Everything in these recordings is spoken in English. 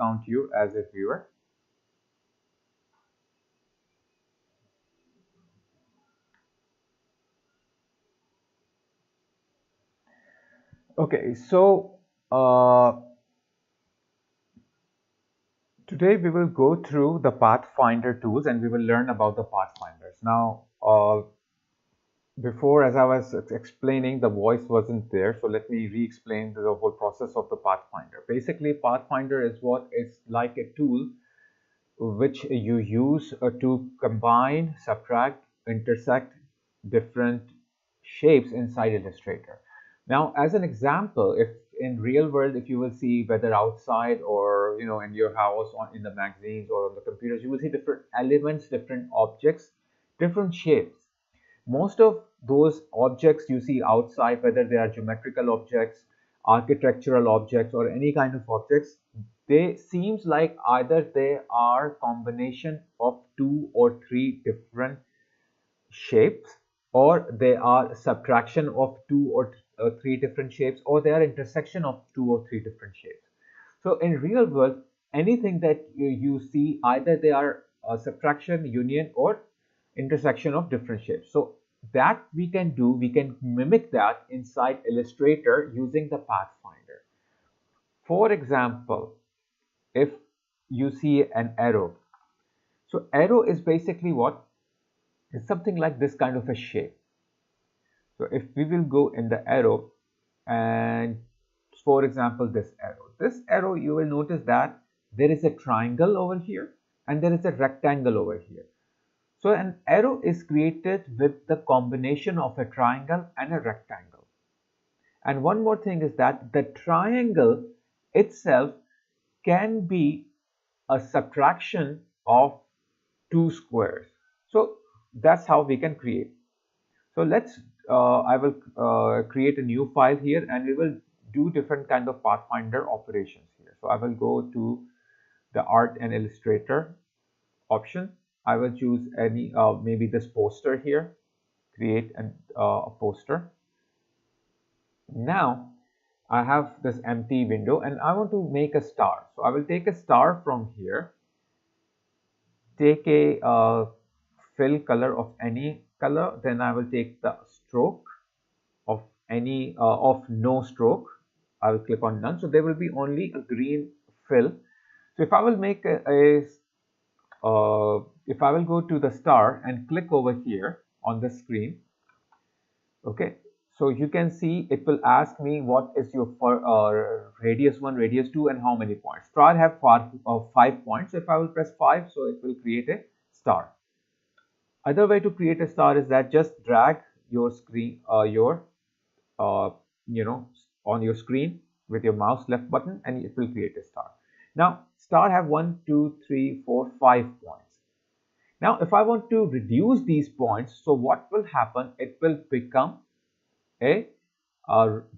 count you as a viewer. Okay, so today we will go through the Pathfinder tools and we will learn about the Pathfinders. Now, before, as I was explaining, the voice wasn't there, so let me re-explain the whole process of the Pathfinder. Basically, Pathfinder is what is like a tool which you use to combine, subtract, intersect different shapes inside Illustrator. Now, as an example, if in real world, if you will see whether outside or in your house, or in the magazines or on the computers, you will see different elements, different objects, different shapes. Most of those objects you see outside, whether they are geometrical objects, architectural objects, or any kind of objects, they seems like either they are combination of 2 or 3 different shapes, or they are subtraction of 2 or 3 different shapes, or they are intersection of 2 or 3 different shapes. So in real world, anything that you see, either they are subtraction, union, or intersection of different shapes. So that we can do, we can mimic that inside Illustrator using the Pathfinder. For example, if you see an arrow, so arrow is basically what? It's something like this kind of a shape. So if we will go in the arrow, and for example this arrow, you will notice that there is a triangle over here and there is a rectangle over here. So an arrow is created with the combination of a triangle and a rectangle. And one more thing is that the triangle itself can be a subtraction of 2 squares. So that's how we can create. So let's I will create a new file here, and we will do different kind of Pathfinder operations here. So I will go to the Art and Illustrator option. I will choose any maybe this poster here, create a poster. Now I have this empty window and I want to make a star. So I will take a star from here, take a fill color of any color, then I will take the stroke of any of no stroke. I will click on none, so there will be only a green fill. So if I will make if I will go to the star and click over here on the screen, okay, so you can see it will ask me what is your radius 1, radius 2, and how many points. Star have 5 points. So if I will press 5, so it will create a star. Other way to create a star is that just drag your screen, on your screen with your mouse left button, and it will create a star. Now, star have 1, 2, 3, 4, 5 points. Now, if I want to reduce these points, so what will happen? It will become a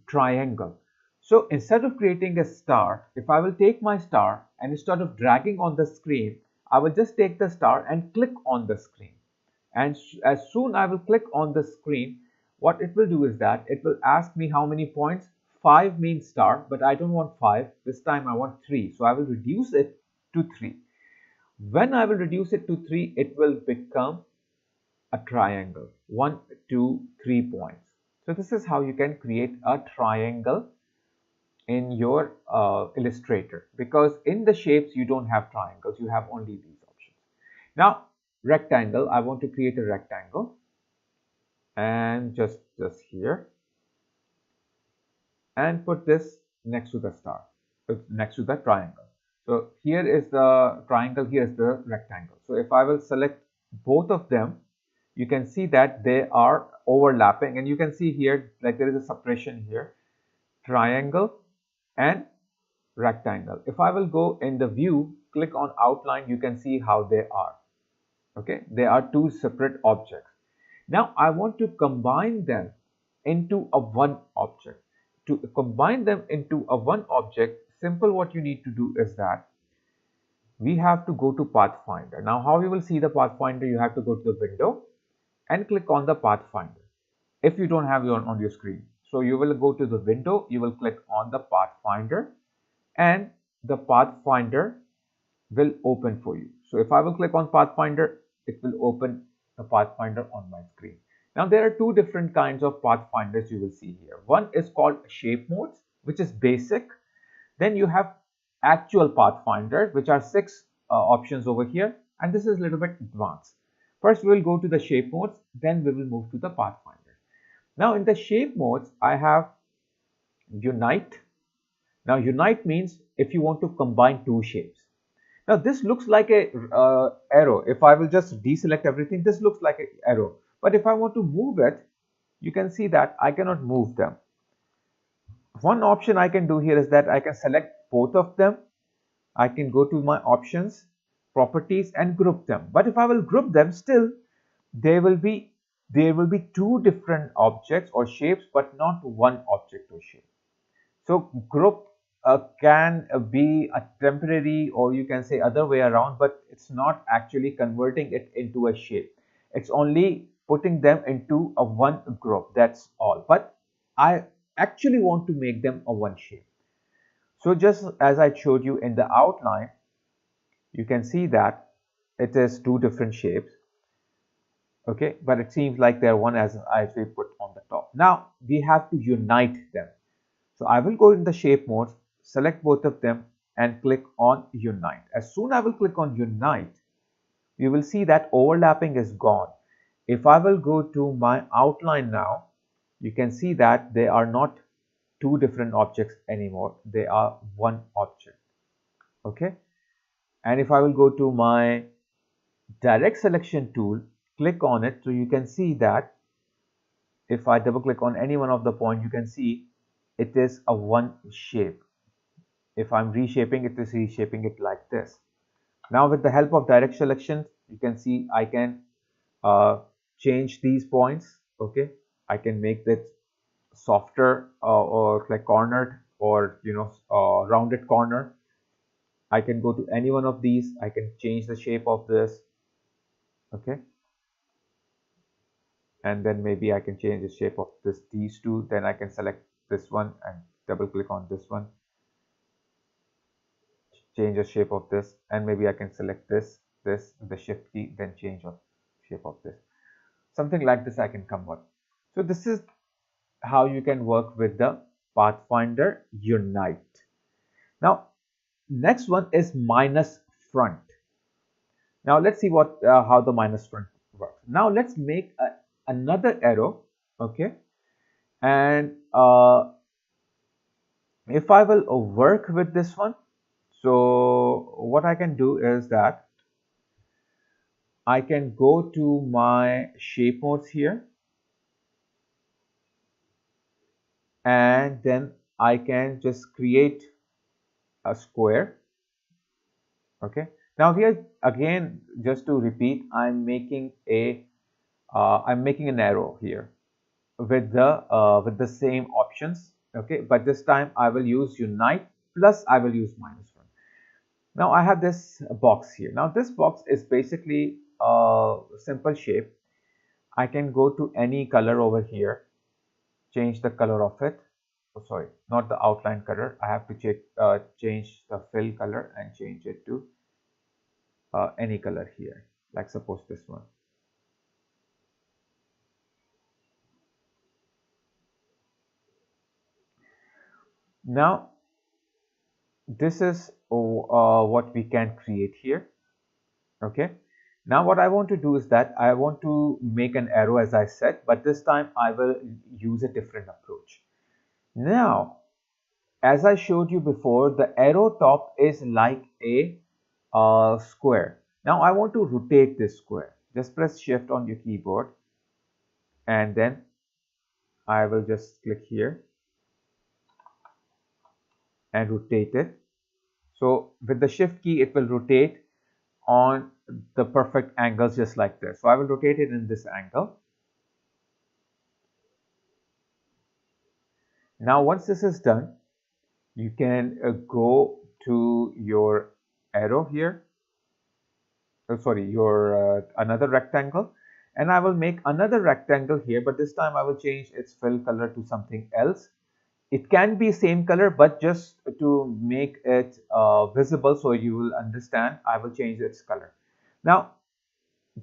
triangle. So instead of creating a star, if I will take my star and instead of dragging on the screen, I will just take the star and click on the screen. And as soon I will click on the screen, what it will do is that it will ask me how many points. 5 means star, but I don't want 5. This time I want 3. So I will reduce it to 3. When I will reduce it to 3, it will become a triangle. 1, 2, 3 points. So this is how you can create a triangle in your Illustrator, because in the shapes you don't have triangles, you have only these options. Now rectangle, I want to create a rectangle, and just here, and put this next to the star, next to the triangle. So here is the triangle, here is the rectangle. So if I will select both of them, you can see that they are overlapping, and you can see here like there is a separation here, triangle and rectangle. If I will go in the view, click on outline, you can see how they are. Okay, they are 2 separate objects. Now I want to combine them into a one object. To combine them into a one object, simple, what you need to do is that we have to go to Pathfinder. Now how you will see the Pathfinder, you have to go to the window and click on the Pathfinder if you don't have it on your screen. So you will go to the window, you will click on the Pathfinder, and the Pathfinder will open for you. So if I will click on Pathfinder, it will open the Pathfinder on my screen. Now there are two different kinds of Pathfinders you will see here. One is called shape modes, which is basic. Then you have actual Pathfinder, which are six options over here, and this is a little bit advanced. First we will go to the shape modes, then we will move to the Pathfinder. Now in the shape modes, I have Unite. Now unite means if you want to combine two shapes. Now this looks like a arrow. If I will just deselect everything, this looks like an arrow. But if I want to move it, you can see that I cannot move them. One option I can do here is that I can select both of them. I can go to my options, properties, and group them. But if I will group them, still there will be two different objects or shapes, but not one object or shape. So group can be a temporary, or you can say other way around, but it's not actually converting it into a shape. It's only putting them into a one group, that's all. But I actually want to make them a one shape. So just as I showed you in the outline, you can see that it is two different shapes. Okay, but it seems like they're one as we put on the top. Now we have to unite them. So I will go in the shape modes, select both of them and click on unite. As soon as I will click on unite, you will see that overlapping is gone. If I will go to my outline now, you can see that they are not two different objects anymore. They are one object. Okay. And if I will go to my direct selection tool, click on it, so you can see that if I double click on any one of the points, you can see it is a one shape. If I'm reshaping it, is reshaping it like this. Now with the help of direct selection, you can see I can change these points. Okay, I can make that softer or like cornered, or rounded corner. I can go to any one of these. I can change the shape of this. Okay, and then maybe I can change the shape of these two. Then I can select this one and double click on this one, change the shape of this, and maybe I can select this, the shift key, then change the shape of this. Something like this I can convert. So this is how you can work with the Pathfinder Unite. Now next one is minus front. Now let's see what how the minus front works. Now let's make another arrow. Okay, and if I will work with this one, so what I can do is that I can go to my shape modes here, and then I can just create a square. Okay, now here again, just to repeat, I'm making an arrow here with the same options. Okay, but this time I will use unite plus I will use minus front. Now I have this box here. Now this box is basically a simple shape. I can go to any color over here, change the color of it. Oh, sorry, not the outline color. I have to change the fill color and change it to any color here, like suppose this one. Now this is what we can create here. Okay, now what I want to do is that I want to make an arrow, as I said, but this time I will use a different approach. Now as I showed you before, the arrow top is like a square. Now I want to rotate this square. Just press shift on your keyboard, and then I will just click here and rotate it. So with the shift key, it will rotate on the perfect angles just like this. So I will rotate it in this angle. Now once this is done, you can go to your arrow here. Oh, sorry, your another rectangle, and I will make another rectangle here, but this time I will change its fill color to something else. it can be same color, but just to make it visible so you will understand, I will change its color. Now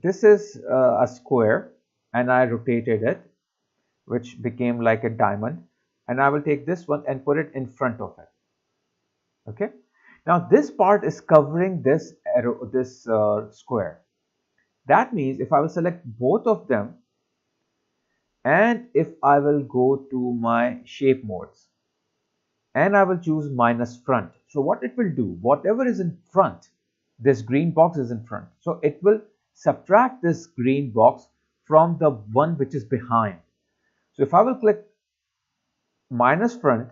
this is a square and I rotated it, which became like a diamond, and I will take this one and put it in front of it. Okay, now this part is covering this arrow, this square. That means if I will select both of them, and if I will go to my shape modes and I will choose minus front, so what it will do, whatever is in front, this green box is in front, so it will subtract this green box from the one which is behind. So if I will click minus front,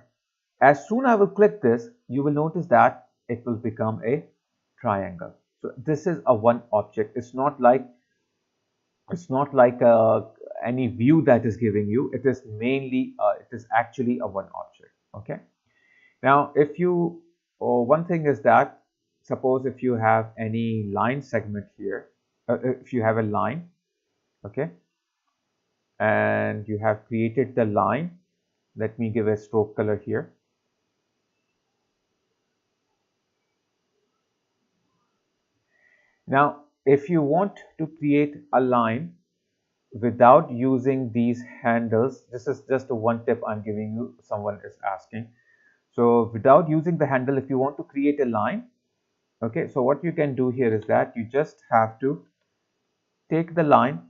as soon as I will click this, you will notice that it will become a triangle. So this is a one object. It's not like any view that is giving you. It is mainly it is actually a one object. Okay. Now if you one thing is that, suppose if you have any line segment here, if you have a line, okay, and you have created the line, let me give a stroke color here. Now if you want to create a line without using these handles, this is just a one tip I'm giving you, someone is asking. So without using the handle, if you want to create a line, okay, so what you can do here is that you just have to take the line,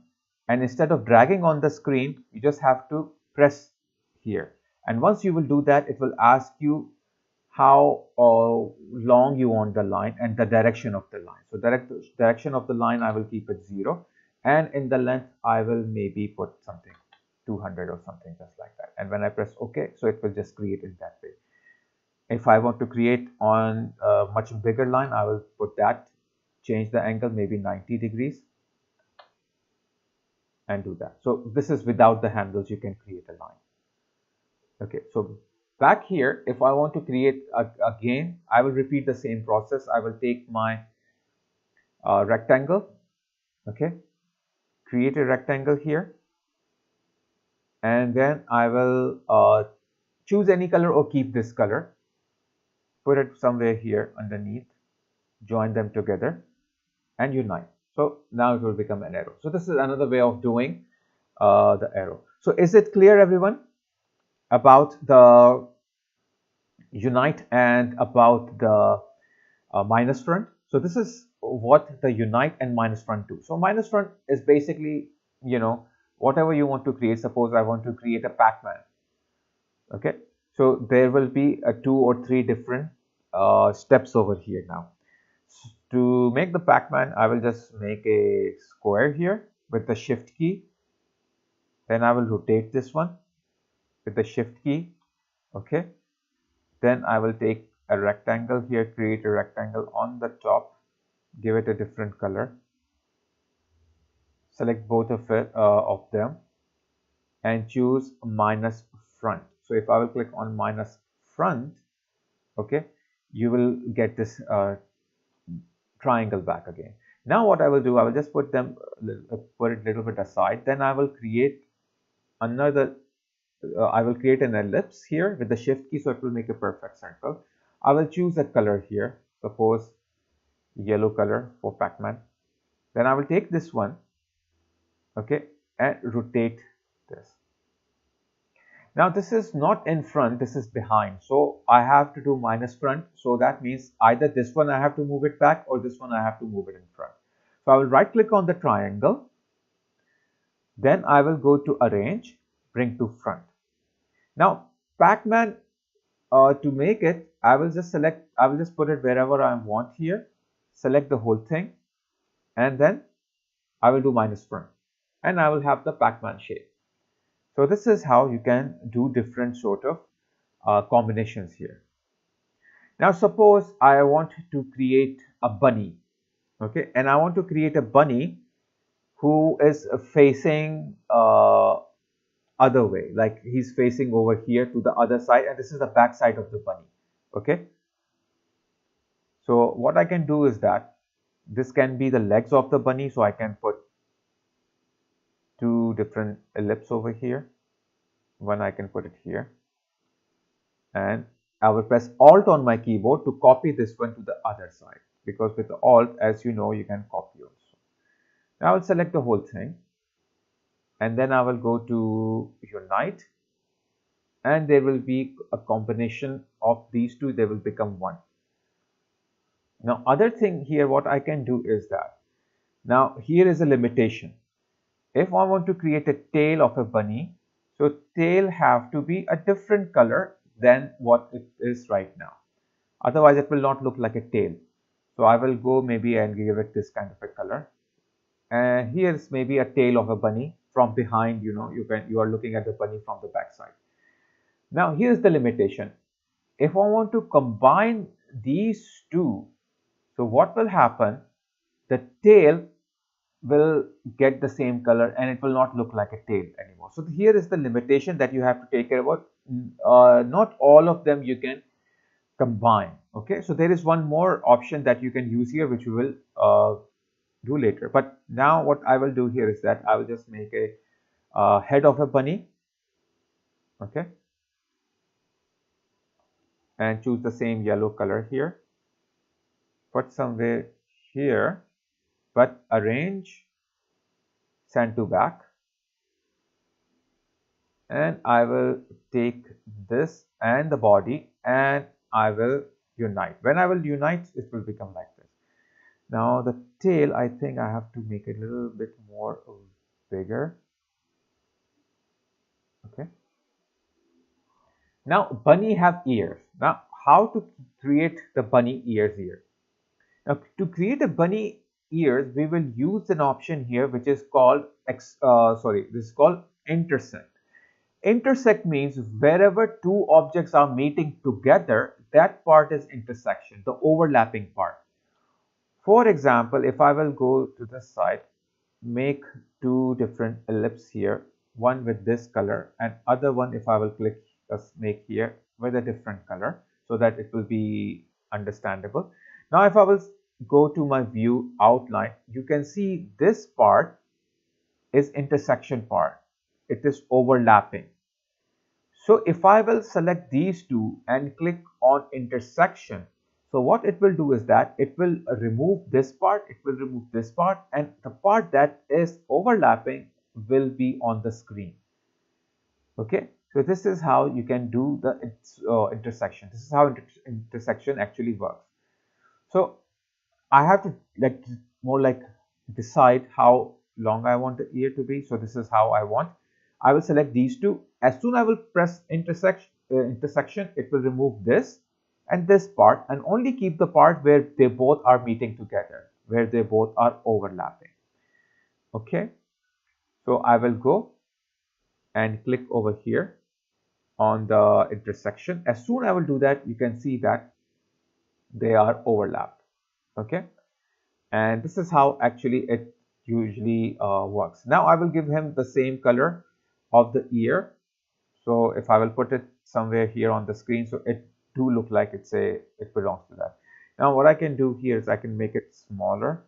and instead of dragging on the screen, you just have to press here, and once you will do that, it will ask you how long you want the line and the direction of the line. So direction of the line, I will keep it 0, and in the length I will maybe put something 200 or something just like that, and when I press OK, so it will just create it that way. If I want to create on a much bigger line, I will put that, change the angle maybe 90 degrees and do that. So this is without the handles, you can create a line. Okay, so back here, if I want to create again, I will repeat the same process. I will take my rectangle, okay, create a rectangle here, and then I will choose any color or keep this color, put it somewhere here underneath, join them together and unite. So now it will become an arrow. So this is another way of doing the arrow. So is it clear, everyone, about the unite and about the minus front? So this is what the unite and minus front do. So minus front is basically, you know, whatever you want to create. Suppose I want to create a Pac-Man. Okay, so there will be 2 or 3 different steps over here. Now to make the Pac-Man, I will just make a square here with the shift key, then I will rotate this one with the shift key. Okay, then I will take a rectangle here, create a rectangle on the top, give it a different color, select both of them and choose minus front. So if I will click on minus front, okay, you will get this triangle back again. Now what I will do, I will just put them, put it a little bit aside, then I will create another I will create an ellipse here with the shift key, so it will make a perfect circle. I will choose a color here, suppose yellow color for Pac-Man. Then I will take this one, okay, and rotate this. Now this is not in front, this is behind, so I have to do minus front. So that means either this one I have to move it back or this one I have to move it in front. So I will right click on the triangle, then I will go to arrange, bring to front. Now Pac-Man, to make it, I will just put it wherever I want here, select the whole thing, and then I will do minus front, and I will have the Pac-Man shape. So this is how you can do different sort of combinations here. Now suppose I want to create a bunny, okay, and I want to create a bunny who is facing other way, like he's facing over here to the other side, and this is the back side of the bunny. Okay, so what I can do is that this can be the legs of the bunny, so I can put 2 different ellipses over here. One I can put it here, and I will press Alt on my keyboard to copy this one to the other side, because with the Alt, as you know, you can copy also. Now I will select the whole thing, and then I will go to Unite, and there will be a combination of these two, they will become one. Now other thing here, what I can do is that, now here is a limitation. If I want to create a tail of a bunny, so tail have to be a different color than what it is right now. Otherwise it will not look like a tail. So I will go maybe and give it this kind of a color. And here's maybe a tail of a bunny from behind, you are looking at the bunny from the back side. Now here's the limitation. If I want to combine these two, so what will happen? The tail will get the same color and it will not look like a tail anymore. So here is the limitation that you have to take care about. Not all of them you can combine. Okay, so there is one more option that you can use here, which we will do later. But now what I will do here is that I will just make a head of a bunny. Okay, and choose the same yellow color here. Put somewhere here, but arrange send to back, and I will take this and the body and I will unite. When I will unite, it will become like this. Now the tail, I think I have to make it a little bit more bigger. Okay. Now bunny have ears. Now how to create the bunny ears here? Now to create a bunny ears, we will use an option here which is called this is called intersect. Intersect means wherever two objects are meeting together, that part is intersection, the overlapping part. For example, if I will go to the side, make two different ellipses here, one with this color and other one, if I will click make here with a different color, so that it will be understandable. Now if I will go to my view outline, you can see this part is intersection part. It is overlapping. So if I will select these two and click on intersection, so what it will do is that it will remove this part, it will remove this part, and the part that is overlapping will be on the screen. Okay, so this is how you can do the intersection. This is how intersection actually works. So I have to more like decide how long I want the ear to be. So this is how I want. I will select these two. As soon as I will press intersection, it will remove this and this part and only keep the part where they both are meeting together, where they both are overlapping. Okay, so I will go and click over here on the intersection. As soon as I will do that, you can see that they are overlapped. Okay, and this is how actually it usually works. Now I will give him the same color of the ear. So if I will put it somewhere here on the screen, so it do look like it belongs to that. Now what I can do here is I can make it smaller,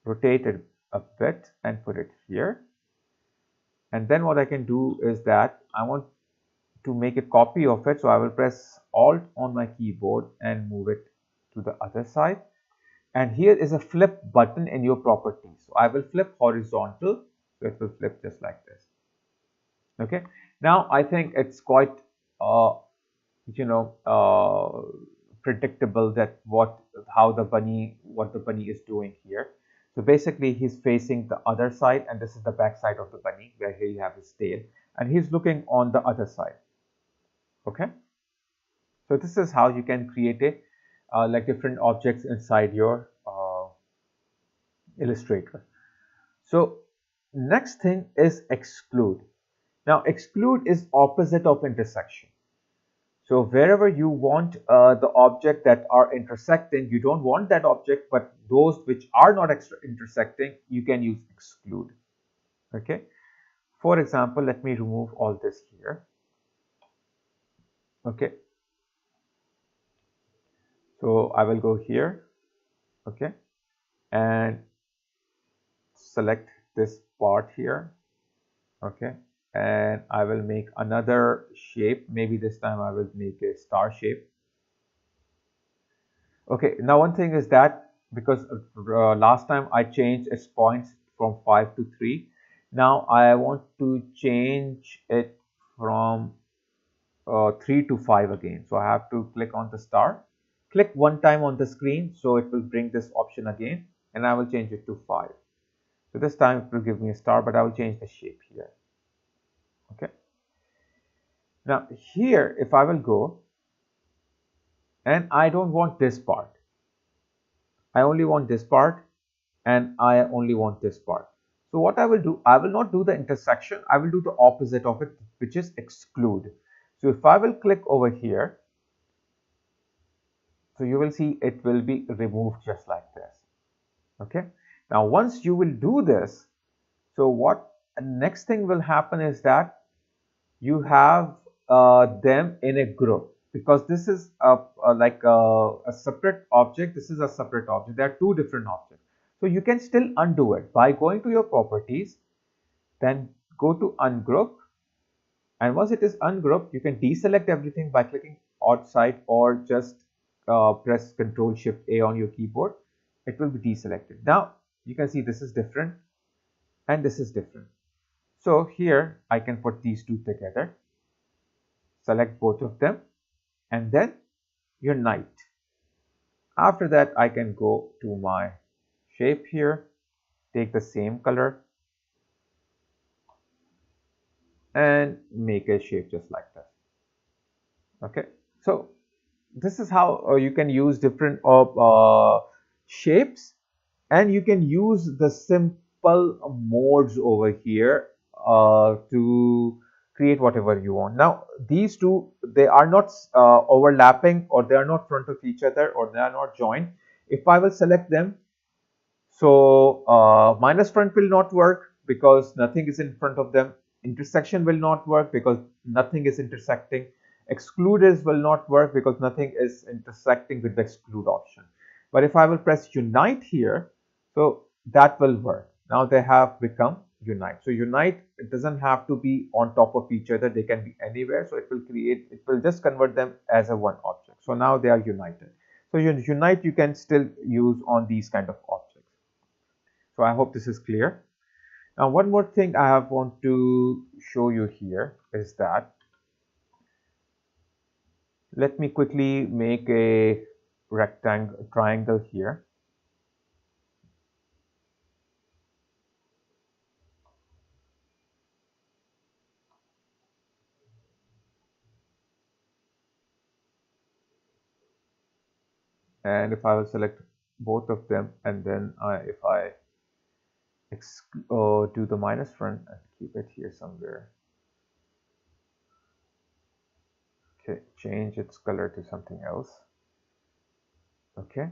rotate it a bit and put it here. And then what I can do is that I want to make a copy of it. So I will press Alt on my keyboard and move it to the other side. And here is a flip button in your properties. So I will flip horizontal, so it will flip just like this. Okay, now I think it's quite predictable that what the bunny is doing here. So basically he's facing the other side, and this is the back side of the bunny where he have his tail, and he's looking on the other side. Okay, so this is how you can create a like different objects inside your Illustrator. So next thing is exclude. Now exclude is opposite of intersection. So wherever you want the object that are intersecting, you don't want that object, but those which are not intersecting, you can use exclude. Okay, for example, let me remove all this here. Okay, so I will go here. Okay, and select this part here. Okay, and I will make another shape. Maybe this time I will make a star shape. Okay, now one thing is that because last time I changed its points from 5 to 3, now I want to change it from 3 to 5 again. So I have to click on the star, click one time on the screen, so it will bring this option again, and I will change it to 5. So this time it will give me a star, but I will change the shape here. Okay. Now here, if I will go, and I don't want this part, I only want this part, and I only want this part. So what I will do, I will not do the intersection, I will do the opposite of it, which is exclude. So if I will click over here, so you will see it will be removed just like this. Okay. Now once you will do this, so what next thing will happen is that you have them in a group, because this is like a separate object. This is a separate object. There are two different objects. So you can still undo it by going to your properties, then go to ungroup, and once it is ungrouped, you can deselect everything by clicking outside or just press Ctrl Shift A on your keyboard. It will be deselected. Now you can see this is different and this is different. So here I can put these two together, select both of them, and then unite. After that, I can go to my shape here, take the same color, and make a shape just like this. Okay, so this is how you can use different shapes, and you can use the simple modes over here to create whatever you want. Now these two, they are not overlapping, or they are not front of each other, or they are not joined. If I will select them, so minus front will not work because nothing is in front of them. Intersection will not work because nothing is intersecting. Exclude will not work because nothing is intersecting with the exclude option. But if I will press unite here, so that will work. Now they have become unite. So unite, it doesn't have to be on top of each other. They can be anywhere. So it will just convert them as a one object. So now they are united. So unite you can still use on these kind of objects. So I hope this is clear. Now one more thing I want to show you here is that, let me quickly make a triangle here. And if I will select both of them, and then if I do the minus front and keep it here somewhere. Okay, change its color to something else. Okay,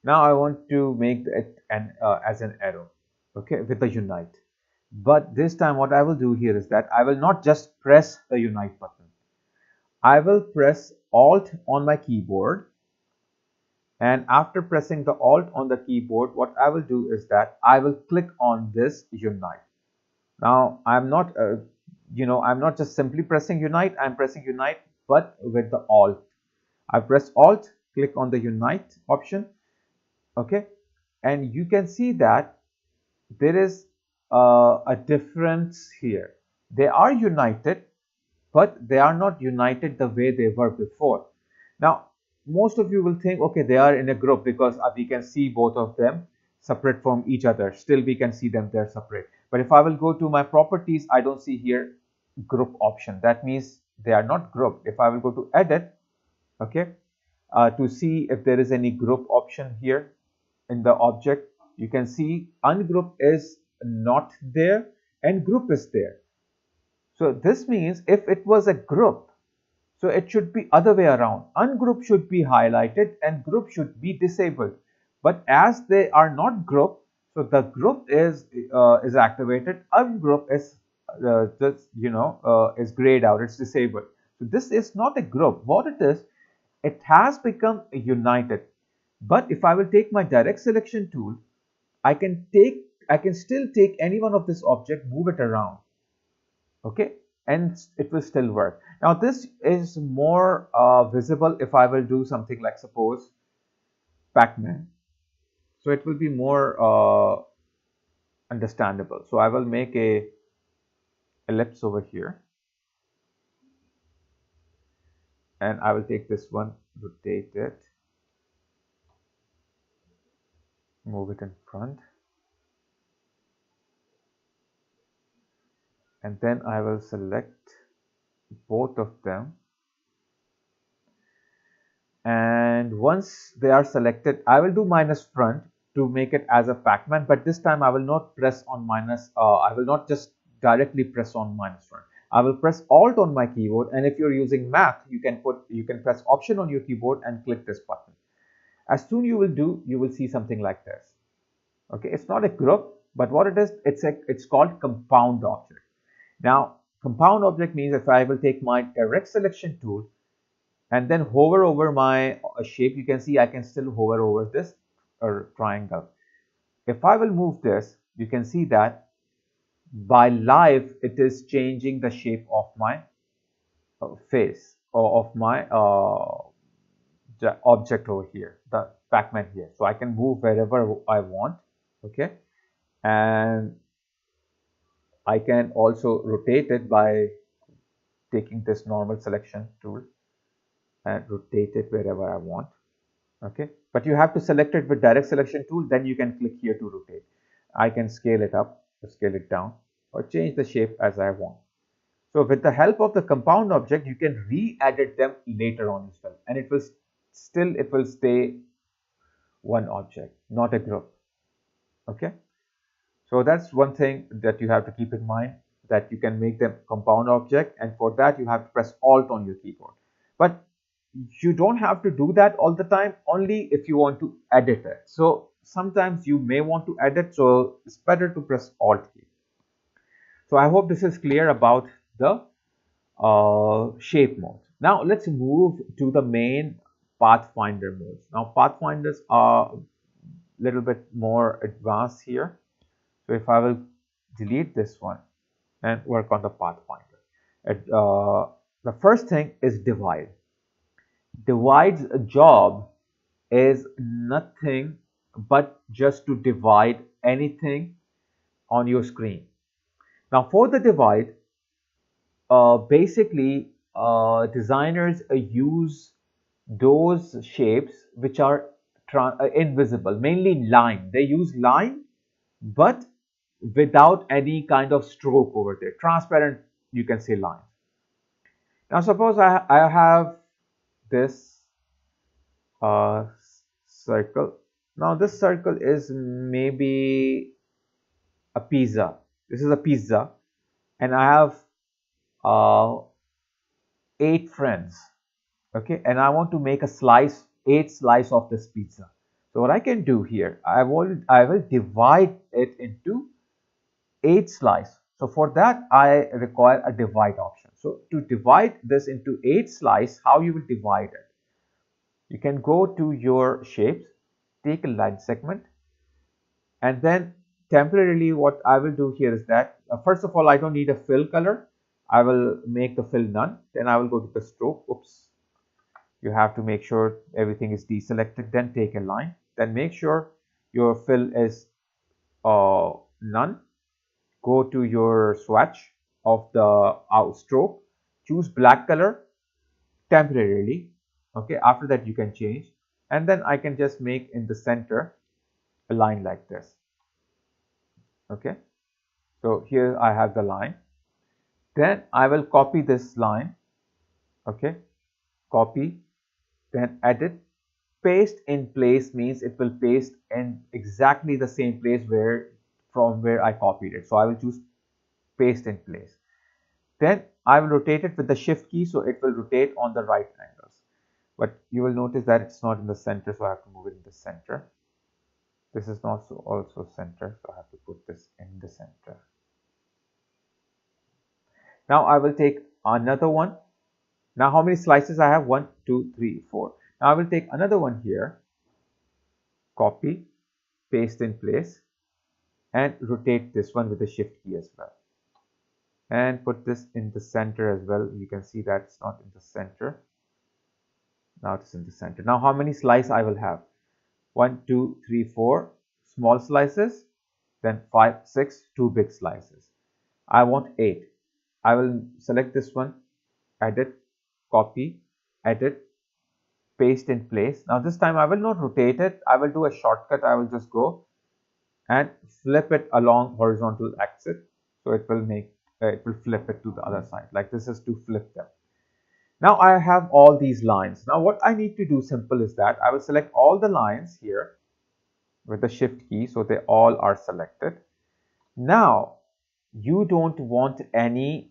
now I want to make it as an arrow, okay, with the unite. But this time what I will do here is that I will not just press the unite button. I will press Alt on my keyboard, and after pressing the Alt on the keyboard, what I will do is that I will click on this unite. Now I'm not I'm not just simply pressing unite, I'm pressing unite but with the Alt. I press Alt, click on the unite option, okay, and you can see that there is a difference here. They are united, but they are not united the way they were before. Now most of you will think, okay, they are in a group because we can see both of them separate from each other. Still we can see them, they're separate. But if I will go to my properties, I don't see here group option. That means they are not grouped. If I will go to edit, okay, to see if there is any group option here in the object, you can see ungroup is not there and group is there. So this means if it was a group, so it should be other way around. Ungroup should be highlighted and group should be disabled. But as they are not grouped, so the group is activated. Ungroup is is grayed out. It's disabled. So this is not a group. What it is, it has become united. But if I will take my direct selection tool, I can still take any one of this object, move it around. okay, and it will still work. Now this is more visible if I will do something like, suppose, Pac-Man. So it will be more understandable. So I will make a ellipse over here, and I will take this one, rotate it, move it in front, and then I will select both of them. And once they are selected, I will do minus front to make it as a Pac-Man, but this time I will not press on minus, I will not just directly press on minus front. I will press Alt on my keyboard, and if you're using Mac, you can press Option on your keyboard and click this button. As soon you will do, you will see something like this. Okay, it's not a group, but what it is, it's called compound object. Now, compound object means if I will take my direct selection tool and then hover over my shape, you can see I can still hover over this triangle. If I will move this, you can see that by live it is changing the shape of my face, or of my object over here, the Pac-Man here. So I can move wherever I want, okay, and I can also rotate it by taking this normal selection tool and rotate it wherever I want, okay. But you have to select it with direct selection tool, then you can click here to rotate. I can scale it up or scale it down or change the shape as I want. So with the help of the compound object, you can re-edit them later on as well, and it will stay one object, not a group, okay. So that's one thing that you have to keep in mind, that you can make them compound object, and for that you have to press Alt on your keyboard. But you don't have to do that all the time, only if you want to edit it. So sometimes you may want to edit, so it's better to press Alt key. So I hope this is clear about the shape mode. Now let's move to the main Pathfinder modes. Now Pathfinders are a little bit more advanced here. So if I will delete this one and work on the Pathfinder, the first thing is divide. Divide's job is nothing but just to divide anything on your screen. Now for the divide, basically designers use those shapes which are invisible, mainly line. They use line but without any kind of stroke over there, transparent, you can say, line. Now suppose I have this circle. Now this circle is maybe a pizza. This is a pizza, and I have 8 friends, okay, and I want to make a slice, 8 slice of this pizza. So what I can do here, I will divide it into 8 slice. So for that I require a divide option. So to divide this into 8 slice, how you will divide it? You can go to your shapes, take a line segment, and then temporarily what I will do here is that first of all, I don't need a fill color. I will make the fill none. Then I will go to the stroke. Oops. You have to make sure everything is deselected. Then take a line. Then make sure your fill is none. Go to your swatch of the stroke. Choose black color temporarily. Okay. After that you can change. And then I can just make in the center a line like this. Okay. So here I have the line. Then I will copy this line. Okay. Copy. Then edit. Paste in place means it will paste in exactly the same place from where I copied it. So I will choose paste in place. Then I will rotate it with the shift key, so it will rotate on the right angles. But you will notice that it's not in the center, so I have to move it in the center. This is not also center, so I have to put this in the center. Now I will take another one. Now how many slices I have? 1, 2, 3, 4. Now I will take another one here, copy, paste in place, and rotate this one with the shift key as well. and put this in the center as well. You can see that it's not in the center. Now it's in the center. Now how many slices I will have? 1, 2, 3, 4 small slices, then 5, 6, 2 big slices. I want 8. I will select this one, edit, copy, edit, paste in place. Now this time I will not rotate it. I will do a shortcut. I will just go and flip it along horizontal axis. So it will flip it to the other side. Like this is to flip them. Now I have all these lines. Now what I need to do simple is that I will select all the lines here with the shift key, so they all are selected. Now you don't want any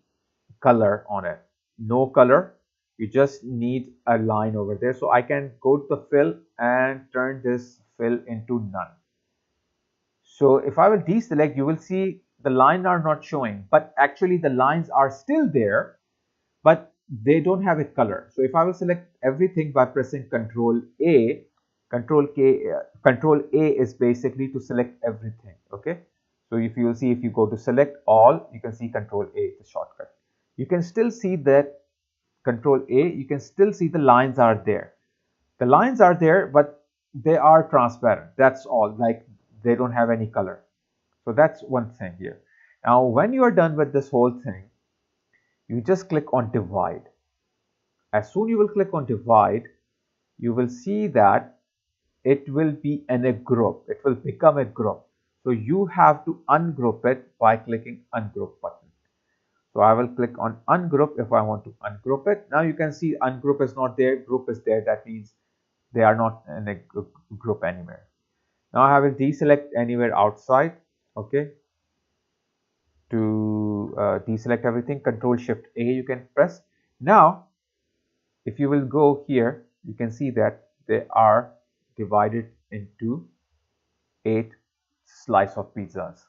color on it. No color. You just need a line over there. So I can go to the fill and turn this fill into none. So if I will deselect, you will see the lines are not showing, but actually the lines are still there, but they don't have a color. So if I will select everything by pressing Control A, Control A is basically to select everything. Okay. So if you will see, if you go to select all, you can see Control A, the shortcut. You can still see that Control A, you can still see the lines are there. The lines are there, but they are transparent. That's all. Like they don't have any color. So that's one thing here. Now, when you are done with this whole thing, you just click on divide. As soon you will click on divide, you will see that it will be in a group. It will become a group. So you have to ungroup it by clicking ungroup button. So I will click on ungroup if I want to ungroup it. Now you can see ungroup is not there, group is there. That means they are not in a group anywhere. Now I will deselect anywhere outside. Okay. To deselect everything, Control Shift A you can press. Now if you will go here, you can see that they are divided into 8 slices of pizzas.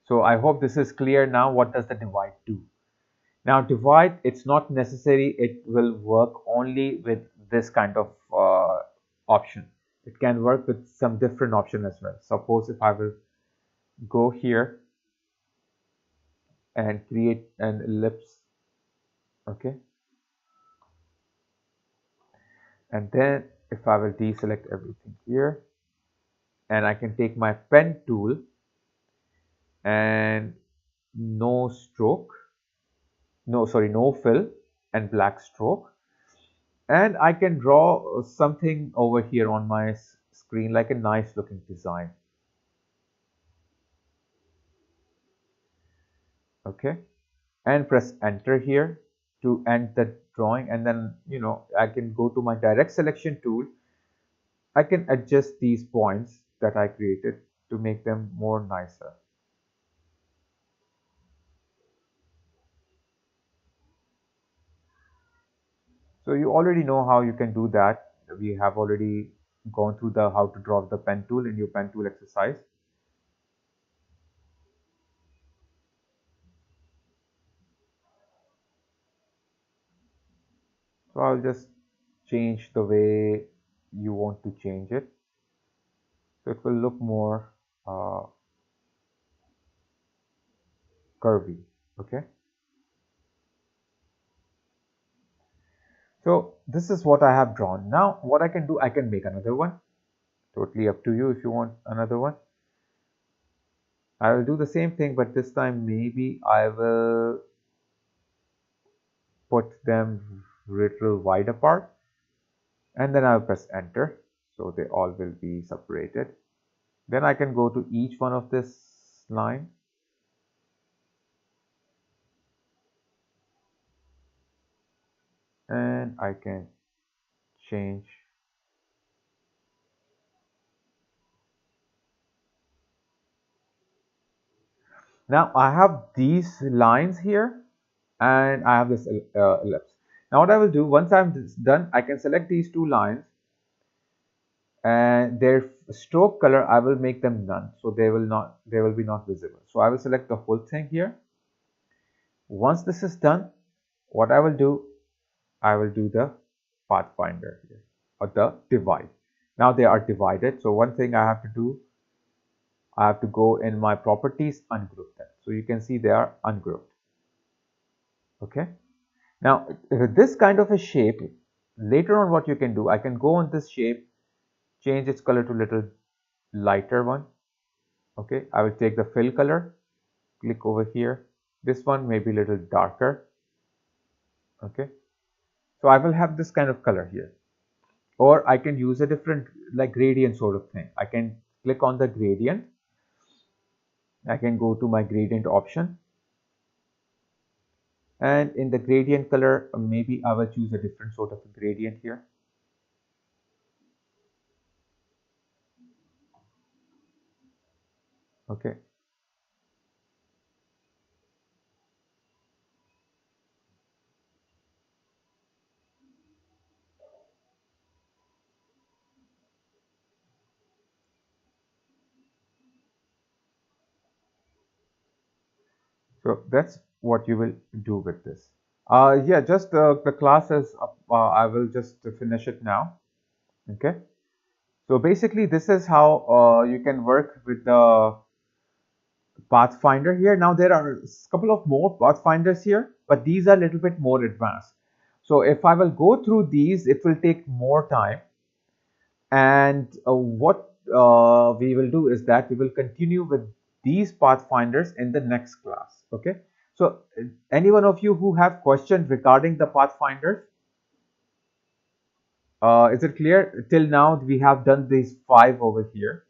So I hope this is clear now. What does the divide do? Now divide, it's not necessary it will work only with this kind of option. It can work with some different option as well. Suppose if I will go here and create an ellipse, okay, and then if I will deselect everything here, and I can take my pen tool and no fill and black stroke, and I can draw something over here on my screen like a nice looking design. Okay, and press enter here to end the drawing, and then I can go to my direct selection tool. I can adjust these points that I created to make them more nicer. So you already know how you can do that. We have already gone through the how to draw the pen tool in your pen tool exercise. So I'll just change the way you want to change it. So it will look more curvy. Okay. So this is what I have drawn. Now what I can do, I can make another one. Totally up to you if you want another one. I will do the same thing, but this time maybe I will put them little wide apart, and then I'll press enter. So they all will be separated. Then I can go to each one of this line. And I can change now. I have these lines here and I have this ellipse. Now what I will do, once I'm done, I can select these two lines and their stroke color I will make them none, so they will be not visible. So I will select the whole thing here. Once this is done, what I will do, I will do the Pathfinder here, or the divide. Now they are divided. So one thing I have to do, I have to go in my properties, ungroup them. So you can see they are ungrouped. Okay. Now, with this kind of a shape, later on what you can do, I can go on this shape, change its color to little lighter one. Okay, I will take the fill color, click over here. This one may be a little darker. Okay, so I will have this kind of color here. Or I can use a different like gradient sort of thing. I can click on the gradient. I can go to my gradient option. And in the gradient color, maybe I will choose a different sort of a gradient here. Okay. So that's what you will do with this. Yeah, just the class is up. I will just finish it now. Okay. So basically, this is how you can work with the Pathfinder here. Now there are a couple of more Pathfinders here, but these are a little bit more advanced. So if I will go through these, it will take more time. And what we will do is that we will continue with these Pathfinders in the next class. Okay. So any one of you who have questions regarding the Pathfinders, is it clear? Till now we have done these 5 over here.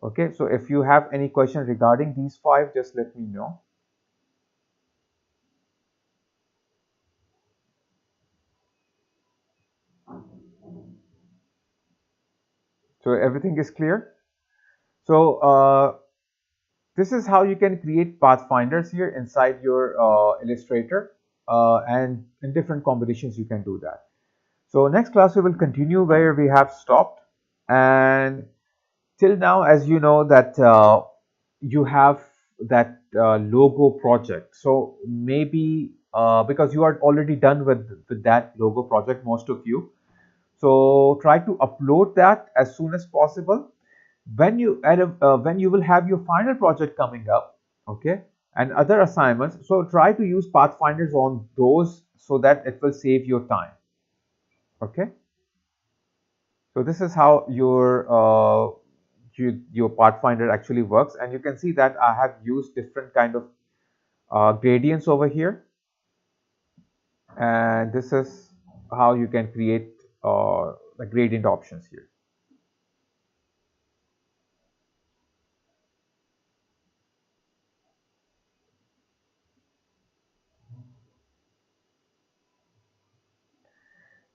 Okay. So if you have any question regarding these 5, just let me know. So everything is clear. So this is how you can create Pathfinders here inside your Illustrator, and in different combinations you can do that. So next class we will continue where we have stopped, and till now, as you know that you have that logo project. So maybe because you are already done with that logo project, most of you. So try to upload that as soon as possible. When you will have your final project coming up, okay, and other assignments. So try to use Pathfinders on those so that it will save your time. Okay. So this is how your Pathfinder actually works, and you can see that I have used different kind of gradients over here, and this is how you can create the gradient options here.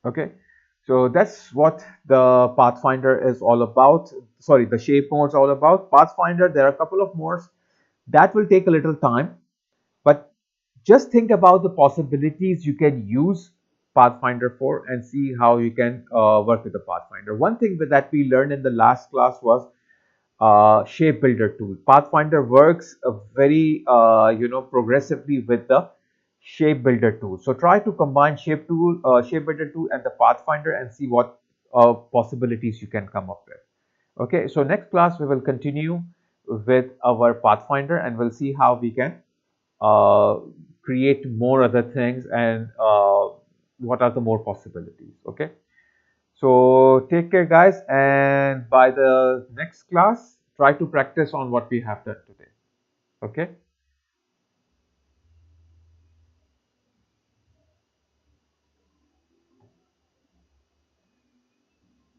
Okay, so that's what the Pathfinder is all about. Sorry, the shape modes all about. Pathfinder, there are a couple of modes that will take a little time, but just think about the possibilities you can use Pathfinder for and see how you can work with the Pathfinder. One thing that we learned in the last class was shape builder tool. Pathfinder works very progressively with the shape builder tool. So try to combine shape builder tool and the Pathfinder and see what possibilities you can come up with. Okay, so next class we will continue with our Pathfinder and we'll see how we can uh, create more other things and what are the more possibilities. Okay, so take care guys, and by the next class try to practice on what we have done today. Okay.